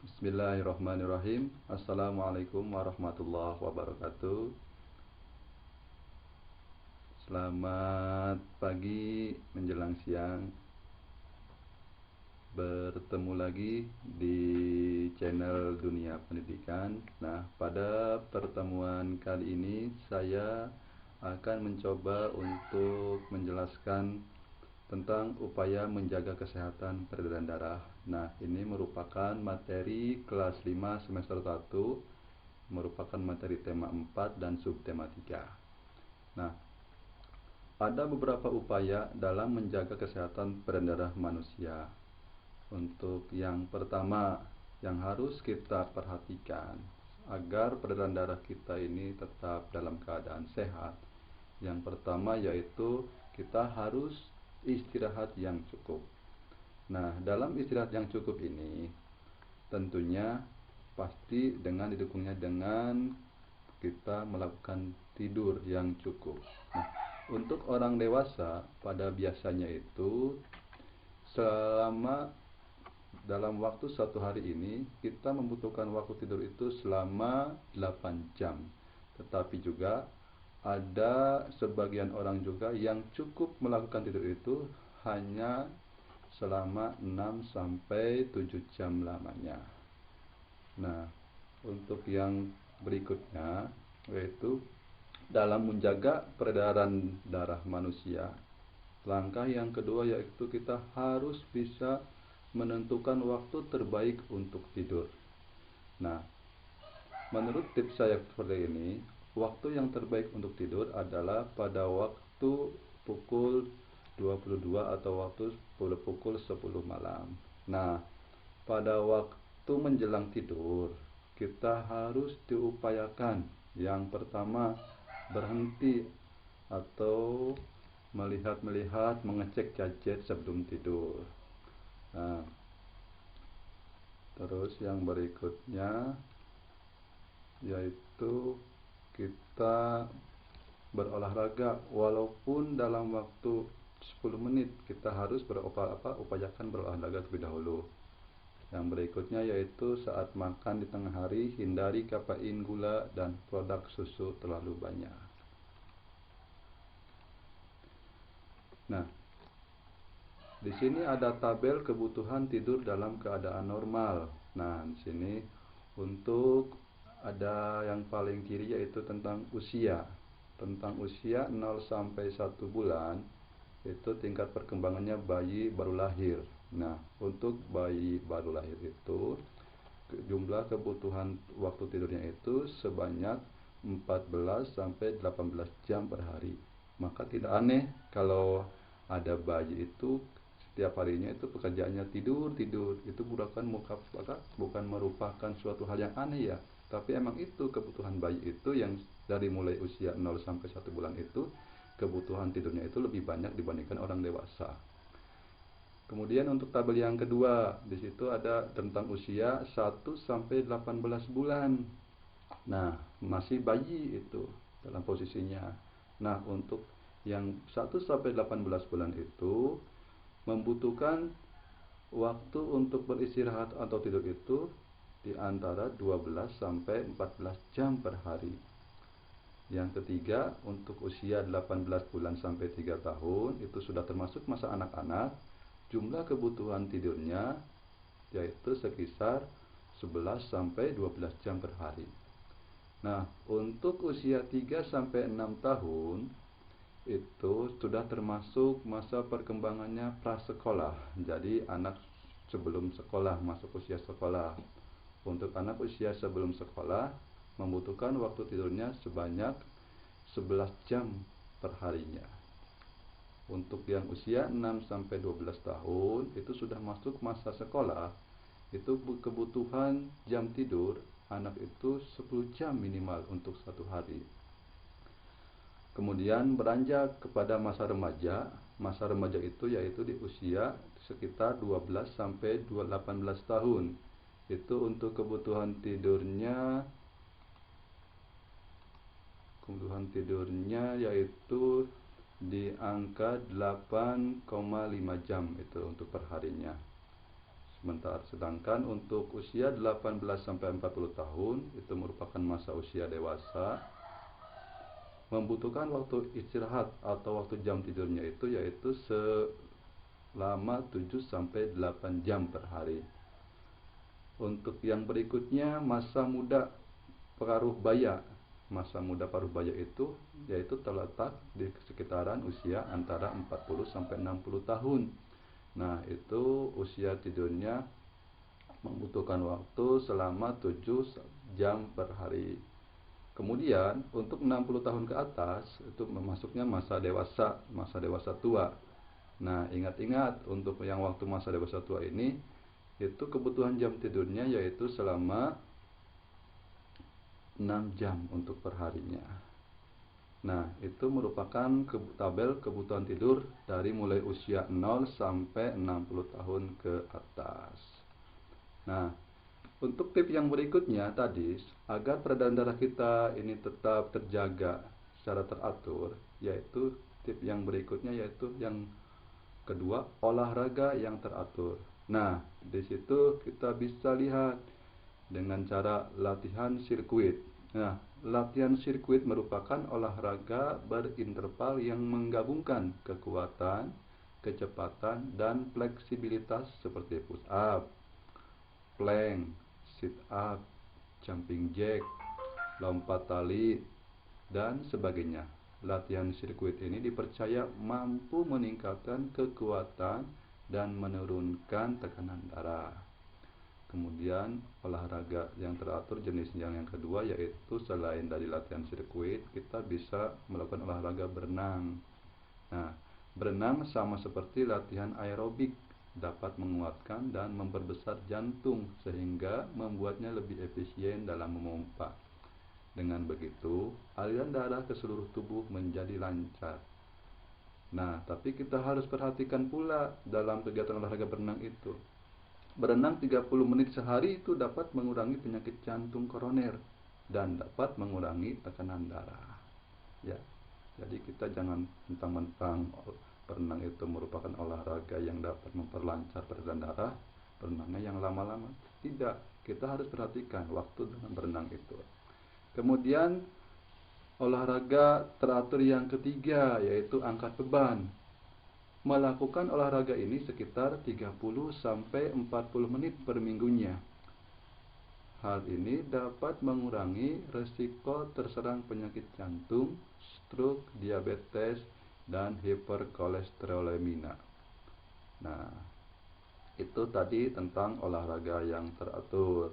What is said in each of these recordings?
Bismillahirrahmanirrahim. Assalamualaikum warahmatullahi wabarakatuh. Selamat pagi menjelang siang. Bertemu lagi di channel Dunia Pendidikan. Nah, pada pertemuan kali ini saya akan mencoba untuk menjelaskan tentang upaya menjaga kesehatan peredaran darah. Nah, ini merupakan materi kelas 5 semester 1, merupakan materi tema 4 dan subtema 3. Nah, ada beberapa upaya dalam menjaga kesehatan peredaran darah manusia. Untuk yang pertama yang harus kita perhatikan agar peredaran darah kita ini tetap dalam keadaan sehat, yang pertama yaitu kita harus istirahat yang cukup. Nah, dalam istirahat yang cukup ini tentunya pasti dengan didukungnya dengan kita melakukan tidur yang cukup. Nah, untuk orang dewasa pada biasanya itu selama dalam waktu satu hari ini kita membutuhkan waktu tidur itu selama 8 jam. Tetapi juga ada sebagian orang juga yang cukup melakukan tidur itu hanya selama 6 sampai 7 jam lamanya. Nah, untuk yang berikutnya yaitu dalam menjaga peredaran darah manusia, langkah yang kedua yaitu kita harus bisa menentukan waktu terbaik untuk tidur. Nah, menurut tips saya seperti ini, waktu yang terbaik untuk tidur adalah pada waktu pukul 22 atau waktu pukul 10 malam. Nah, pada waktu menjelang tidur, kita harus diupayakan yang pertama berhenti atau melihat-melihat, mengecek gadget sebelum tidur. Nah, terus yang berikutnya yaitu kita berolahraga walaupun dalam waktu 10 menit kita harus upayakan berolahraga terlebih dahulu. Yang berikutnya yaitu saat makan di tengah hari hindari kafein, gula, dan produk susu terlalu banyak. Nah, di sini ada tabel kebutuhan tidur dalam keadaan normal. Nah, di sini untuk ada yang paling kiri yaitu tentang usia. Tentang usia 0 sampai 1 bulan itu tingkat perkembangannya bayi baru lahir. Nah, untuk bayi baru lahir itu jumlah kebutuhan waktu tidurnya itu sebanyak 14 sampai 18 jam per hari. Maka tidak aneh kalau ada bayi itu setiap harinya itu pekerjaannya tidur. Itu bukan merupakan suatu hal yang aneh ya, tapi emang itu kebutuhan bayi itu yang dari mulai usia 0 sampai 1 bulan itu kebutuhan tidurnya itu lebih banyak dibandingkan orang dewasa. Kemudian untuk tabel yang kedua, di situ ada tentang usia 1 sampai 18 bulan. Nah, masih bayi itu dalam posisinya. Nah, untuk yang 1 sampai 18 bulan itu membutuhkan waktu untuk beristirahat atau tidur itu di antara 12 sampai 14 jam per hari. Yang ketiga, untuk usia 18 bulan sampai 3 tahun itu sudah termasuk masa anak-anak. Jumlah kebutuhan tidurnya yaitu sekitar 11 sampai 12 jam per hari. Nah, untuk usia 3 sampai 6 tahun itu sudah termasuk masa perkembangannya prasekolah. Jadi anak sebelum sekolah, masuk usia sekolah. Untuk anak usia sebelum sekolah membutuhkan waktu tidurnya sebanyak 11 jam per harinya. Untuk yang usia 6 sampai 12 tahun itu sudah masuk masa sekolah, itu kebutuhan jam tidur anak itu 10 jam minimal untuk satu hari. Kemudian beranjak kepada masa remaja. Masa remaja itu yaitu di usia sekitar 12 sampai 18 tahun. Itu untuk kebutuhan tidurnya yaitu di angka 8,5 jam itu untuk perharinya. Sedangkan untuk usia 18 sampai 40 tahun itu merupakan masa usia dewasa, membutuhkan waktu istirahat atau waktu jam tidurnya itu yaitu selama 7 sampai 8 jam per hari. Untuk yang berikutnya masa muda paruh baya. Masa muda paruh baya itu yaitu terletak di sekitaran usia antara 40 sampai 60 tahun. Nah, itu usia tidurnya membutuhkan waktu selama 7 jam per hari. Kemudian untuk 60 tahun ke atas itu masuknya masa dewasa tua. Nah, ingat-ingat untuk yang waktu masa dewasa tua ini itu kebutuhan jam tidurnya yaitu selama 6 jam untuk perharinya. Nah, itu merupakan tabel kebutuhan tidur dari mulai usia 0 sampai 60 tahun ke atas. Nah, untuk tip yang berikutnya tadi, agar peredaran darah kita ini tetap terjaga secara teratur, yaitu tip yang berikutnya yaitu yang kedua, olahraga yang teratur. Nah, di situ kita bisa lihat dengan cara latihan sirkuit. Nah, latihan sirkuit merupakan olahraga berinterval yang menggabungkan kekuatan, kecepatan, dan fleksibilitas seperti push up, plank, sit up, jumping jack, lompat tali, dan sebagainya. Latihan sirkuit ini dipercaya mampu meningkatkan kekuatan dan menurunkan tekanan darah. Kemudian olahraga yang teratur jenis yang kedua yaitu selain dari latihan sirkuit, kita bisa melakukan olahraga berenang. Nah, berenang sama seperti latihan aerobik, dapat menguatkan dan memperbesar jantung sehingga membuatnya lebih efisien dalam memompa. Dengan begitu, aliran darah ke seluruh tubuh menjadi lancar. Nah, tapi kita harus perhatikan pula dalam kegiatan olahraga berenang itu. Berenang 30 menit sehari itu dapat mengurangi penyakit jantung koroner dan dapat mengurangi tekanan darah. Ya. Jadi kita jangan mentang-mentang berenang itu merupakan olahraga yang dapat memperlancar peredaran darah, berenangnya yang lama-lama. Tidak, kita harus perhatikan waktu dengan berenang itu. Kemudian olahraga teratur yang ketiga yaitu angkat beban. Melakukan olahraga ini sekitar 30 sampai 40 menit per minggunya. Hal ini dapat mengurangi resiko terserang penyakit jantung, stroke, diabetes, dan hiperkolesterolemia. Nah, itu tadi tentang olahraga yang teratur.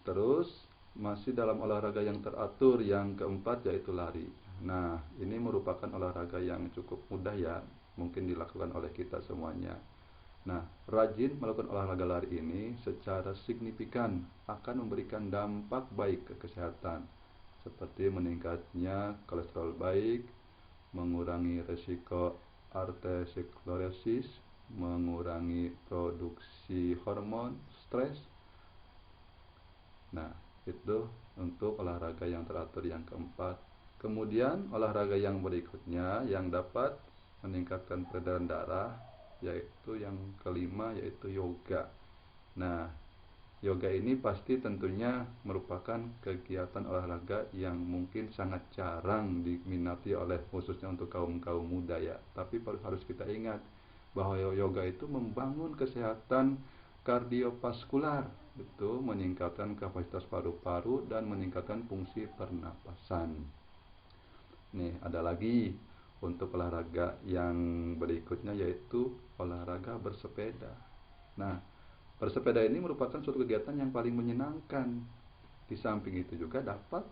Terus masih dalam olahraga yang teratur yang keempat yaitu lari. Nah, ini merupakan olahraga yang cukup mudah ya, mungkin dilakukan oleh kita semuanya. Nah, rajin melakukan olahraga lari ini secara signifikan akan memberikan dampak baik ke kesehatan, seperti meningkatnya kolesterol baik, mengurangi risiko arteriosklerosis, mengurangi produksi hormon stres. Nah, itu untuk olahraga yang teratur yang keempat. Kemudian olahraga yang berikutnya yang dapat meningkatkan peredaran darah yaitu yang kelima yaitu yoga. Nah, yoga ini pasti tentunya merupakan kegiatan olahraga yang mungkin sangat jarang diminati oleh khususnya untuk kaum-kaum muda ya. Tapi harus kita ingat bahwa yoga itu membangun kesehatan kardiovaskular, itu meningkatkan kapasitas paru-paru dan meningkatkan fungsi pernapasan. Nih, ada lagi untuk olahraga yang berikutnya yaitu olahraga bersepeda. Nah, bersepeda ini merupakan suatu kegiatan yang paling menyenangkan. Di samping itu juga dapat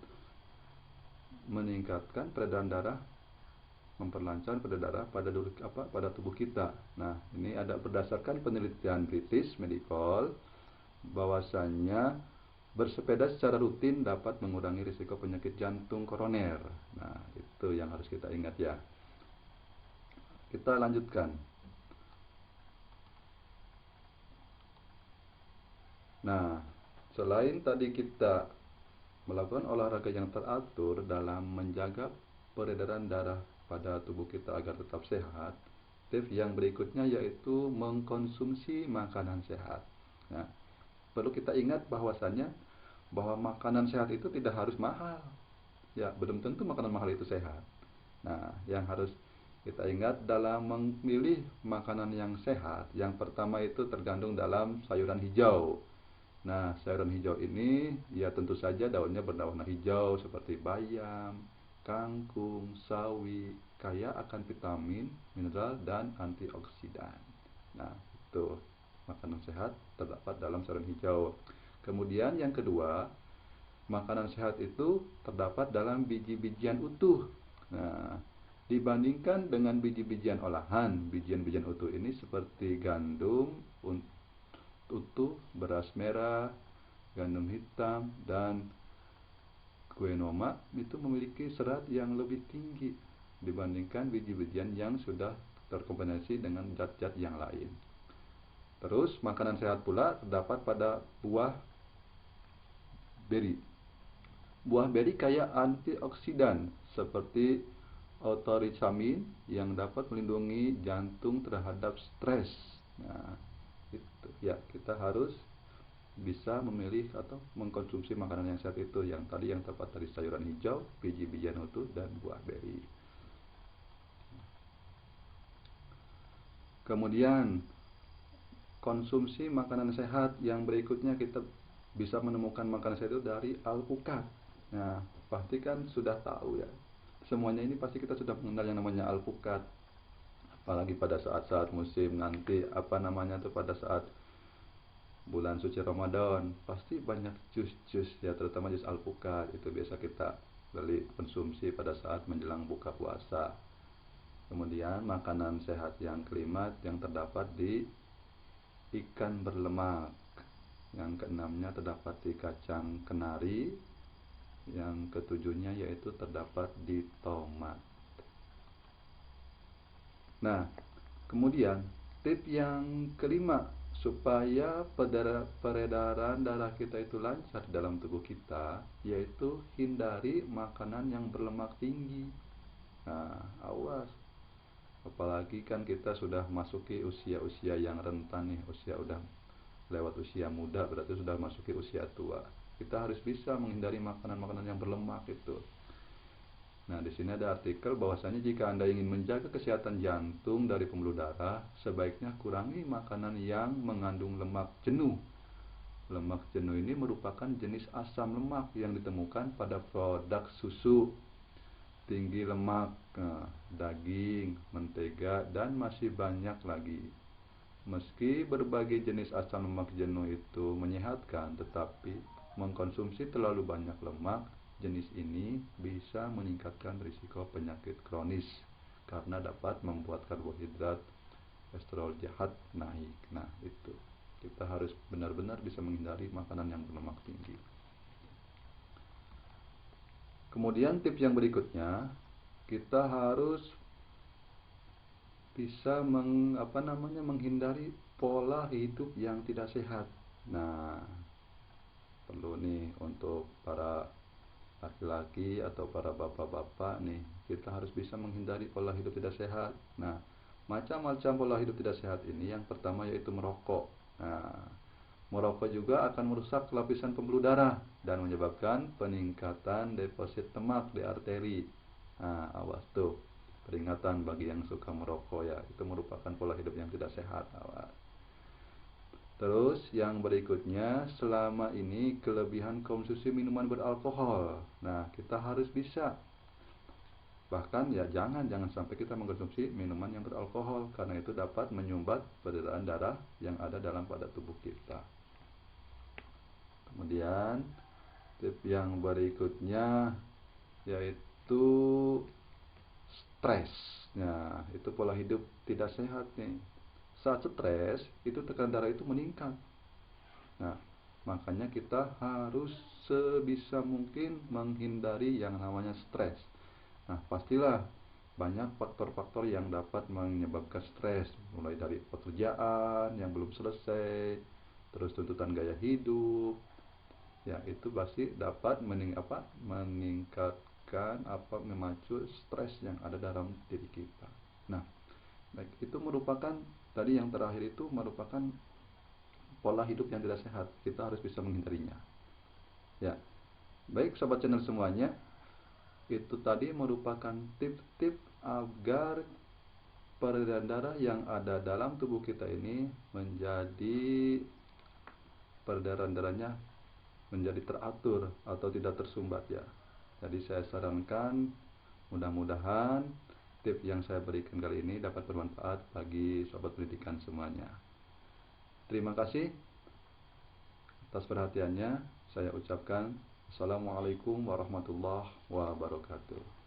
meningkatkan peredaran darah, memperlancar peredaran darah pada tubuh kita. Nah, ini ada berdasarkan penelitian British Medical bahwasannya bersepeda secara rutin dapat mengurangi risiko penyakit jantung koroner. Nah, itu yang harus kita ingat ya. Kita lanjutkan. Nah, selain tadi kita melakukan olahraga yang teratur dalam menjaga peredaran darah pada tubuh kita agar tetap sehat, Tips yang berikutnya yaitu mengkonsumsi makanan sehat. Nah, perlu kita ingat bahwasannya bahwa makanan sehat itu tidak harus mahal. Ya, belum tentu makanan mahal itu sehat. Nah, yang harus kita ingat dalam memilih makanan yang sehat, yang pertama itu tergantung dalam sayuran hijau. Nah, sayuran hijau ini ya tentu saja daunnya berwarna hijau seperti bayam, kangkung, sawi, kaya akan vitamin, mineral, dan antioksidan. Nah, itu makanan sehat terdapat dalam sayuran hijau. Kemudian yang kedua, makanan sehat itu terdapat dalam biji-bijian utuh. Nah, dibandingkan dengan biji-bijian olahan, bijian-bijian utuh ini seperti gandum utuh, beras merah, gandum hitam, dan quinoa itu memiliki serat yang lebih tinggi dibandingkan biji-bijian yang sudah terkombinasi dengan zat-zat yang lain. Terus, makanan sehat pula terdapat pada buah beri. Buah beri kaya antioksidan seperti autorichamin yang dapat melindungi jantung terhadap stres. Nah, itu ya, kita harus bisa memilih atau mengkonsumsi makanan yang sehat itu, yang tadi yang terdapat dari sayuran hijau, biji-bijian utuh, dan buah beri. Kemudian konsumsi makanan sehat yang berikutnya, kita bisa menemukan makanan sehat itu dari alpukat. Nah, pasti kan sudah tahu ya. Semuanya ini pasti kita sudah mengenal yang namanya alpukat. Apalagi pada saat-saat musim nanti, apa namanya tuh, pada saat bulan suci Ramadan, pasti banyak jus-jus ya, terutama jus alpukat. Itu biasa kita beli konsumsi pada saat menjelang buka puasa. Kemudian makanan sehat yang kelima yang terdapat di ikan berlemak. Yang keenamnya terdapat di kacang kenari. Yang ketujuhnya yaitu terdapat di tomat. Nah, kemudian tip yang kelima supaya peredaran darah kita itu lancar dalam tubuh kita, yaitu hindari makanan yang berlemak tinggi. Nah, awas, apalagi kan kita sudah masuki usia-usia yang rentan nih, usia udah lewat usia muda, berarti sudah masuki usia tua. Kita harus bisa menghindari makanan-makanan yang berlemak itu. Nah, di sini ada artikel bahwasanya jika Anda ingin menjaga kesehatan jantung dari pembuluh darah, sebaiknya kurangi makanan yang mengandung lemak jenuh. Lemak jenuh ini merupakan jenis asam lemak yang ditemukan pada produk susu, tinggi lemak, daging, mentega, dan masih banyak lagi. Meski berbagai jenis asam lemak jenuh itu menyehatkan, tetapi mengkonsumsi terlalu banyak lemak jenis ini bisa meningkatkan risiko penyakit kronis karena dapat membuat karbohidrat kolesterol jahat naik. Nah, itu kita harus benar-benar bisa menghindari makanan yang berlemak tinggi. Kemudian tips yang berikutnya, kita harus bisa menghindari pola hidup yang tidak sehat. Nah, perlu nih untuk para laki-laki atau para bapak-bapak nih, kita harus bisa menghindari pola hidup tidak sehat. Nah, macam-macam pola hidup tidak sehat ini, yang pertama yaitu merokok. Nah, merokok juga akan merusak lapisan pembuluh darah dan menyebabkan peningkatan deposit lemak di arteri. Nah, awas tuh, peringatan bagi yang suka merokok ya, itu merupakan pola hidup yang tidak sehat, awas. Terus yang berikutnya, selama ini kelebihan konsumsi minuman beralkohol. Nah, kita harus bisa, bahkan ya jangan sampai kita mengkonsumsi minuman yang beralkohol, karena itu dapat menyumbat peredaran darah yang ada dalam pada tubuh kita. Kemudian tip yang berikutnya yaitu stres. Nah, itu pola hidup tidak sehat nih. Saat stres, itu tekanan darah itu meningkat. Nah, makanya kita harus sebisa mungkin menghindari yang namanya stres. Nah, pastilah banyak faktor-faktor yang dapat menyebabkan stres, mulai dari pekerjaan yang belum selesai, terus tuntutan gaya hidup. Ya, itu pasti dapat meningkatkan memacu stres yang ada dalam diri kita. Nah, Baik, itu merupakan tadi yang terakhir itu merupakan pola hidup yang tidak sehat. Kita harus bisa menghindarinya. Ya, baik sobat channel semuanya, itu tadi merupakan tips-tips agar peredaran darah yang ada dalam tubuh kita ini menjadi peredaran darahnya menjadi teratur atau tidak tersumbat ya. Jadi saya sarankan mudah-mudahan tips yang saya berikan kali ini dapat bermanfaat bagi sobat pendidikan semuanya. Terima kasih atas perhatiannya. Saya ucapkan Assalamualaikum warahmatullahi wabarakatuh.